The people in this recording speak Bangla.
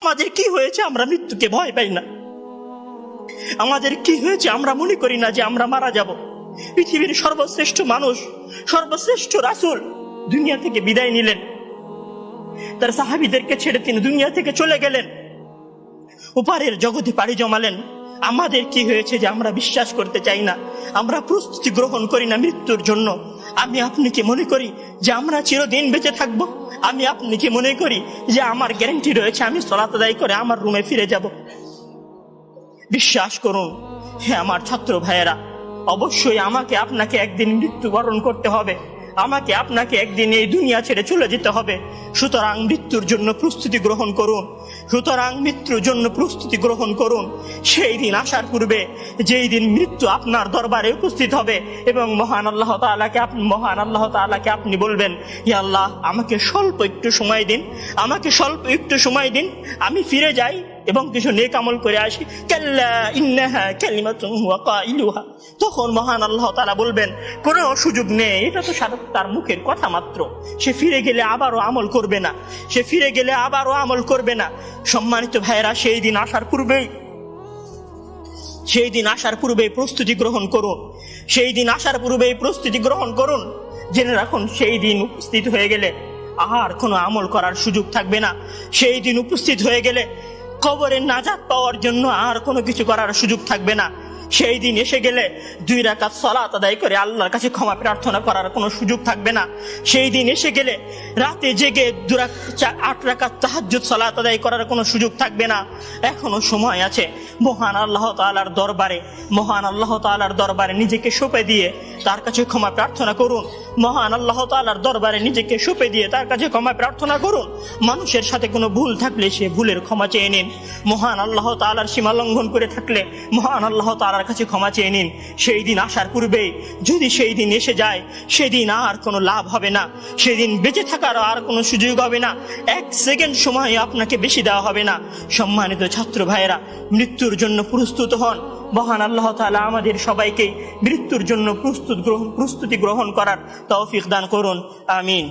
আমাদের কি হয়েছে আমরা মৃত্যুকে ভয় পাই না? আমাদের কি হয়েছে আমরা মনে করি না যে আমরা মারা যাব? পৃথিবীর সর্বশ্রেষ্ঠ মানুষ, সর্বশ্রেষ্ঠ রাসূল দুনিয়া থেকে বিদায় নিলেন, তার সাহাবীদেরকে ছেড়ে তিনি দুনিয়া থেকে চলে গেলেন, ওপারের জগতে পাড়ি জমালেন। আমাদের কি হয়েছে যে আমরা বিশ্বাস করতে চাই না, আমরা প্রস্তুতি গ্রহণ করি না মৃত্যুর জন্য? আমি আপনি কি মনে করি যে আমরা চিরদিন বেঁচে থাকবো? আমি আপনি কি মনে করি যে আমার গ্যারান্টি রয়েছে আমি সালাত আদায় করে আমার রুমে ফিরে যাব? বিশ্বাস করুন হে আমার ছাত্র ভাইয়েরা, অবশ্যই আমাকে আপনাকে একদিন মৃত্যুবরণ করতে হবে, আমাকে আপনাকে একদিন এই দুনিয়া ছেড়ে চলে যেতে হবে। সুতরাং মৃত্যুর জন্য প্রস্তুতি গ্রহণ করুন, সুতরাং মৃত্যুর জন্য প্রস্তুতি গ্রহণ করুন। সেই দিন আসার পূর্বে, যেই দিন মৃত্যু আপনার দরবারে উপস্থিত হবে এবং মহান আল্লাহ তাআলাকে আপনি বলবেন, হে আল্লাহ, আমাকে স্বল্প একটু সময় দিন, আমাকে স্বল্প একটু সময় দিন, আমি ফিরে যাই এবং কিছু নেক আমল করে আসি। কাল্লা ইন্নাহা কালিমাতুন হুয়া কাইলুহা। তখন মহান আল্লাহ তাআলা বলবেন, কোনো সুযোগ নেই, এটা তো তার মুখের কথা মাত্র, সে ফিরে গেলে আবারও আমল করবে না, সে ফিরে গেলে আবারও আমল করবে না। সম্মানিত ভাইয়েরা, সেই দিন আসার পূর্বেই প্রস্তুতি গ্রহণ করুন, সেই দিন আসার পূর্বেই প্রস্তুতি গ্রহণ করুন। জেনে রাখুন, সেই দিন উপস্থিত হয়ে গেলে আর কোনো আমল করার সুযোগ থাকবে না। সেই দিন উপস্থিত হয়ে গেলে কবরে নাজাত পাওয়ার জন্য আর কোনো কিছু করার সুযোগ থাকবে না। সেই দিন এসে গেলে 2 রাকাত সালাত আদায় করে আল্লাহর কাছে ক্ষমা প্রার্থনা করার কোনো সুযোগ থাকবে না। সেই দিন এসে গেলে রাতে জেগে 8 রাকাত তাহাজ্জুদ সালাত আদায় করার কোনো সুযোগ থাকবে না। এখনো সময় আছে। মহান আল্লাহ তাআলার দরবারে নিজেকে সঁপে দিয়ে তার কাছে ক্ষমা প্রার্থনা করুন। মহান আল্লাহ তাআলার দরবারে নিজেকে সঁপে দিয়ে তার কাছে ক্ষমা প্রার্থনা করুন। মানুষের সাথে কোনো ভুল থাকলে সে ভুলের ক্ষমা চেয়ে নিন। মহান আল্লাহ তাআলার সীমা লঙ্ঘন করে থাকলে মহান আল্লাহ তাআলার কাছে ক্ষমা চেয়ে নিন। সেই দিন আসার পূর্বে যদি সেই দিন এসে যায়, সেদিন আর কোনো লাভ হবে না, সেদিন বেঁচে থাকার আর কোনো সুযোগ হবে না, 1 সেকেন্ড সময় আপনাকে বেশি দেওয়া হবে না। সম্মানিত ছাত্র ভাইয়েরা, মৃত্যুর জন্য প্রস্তুত হন। মহান আল্লাহ তাআলা আমাদের সবাইকে মৃত্যুর জন্য প্রস্তুতি গ্রহণ করার তৌফিক দান করুন। আমিন।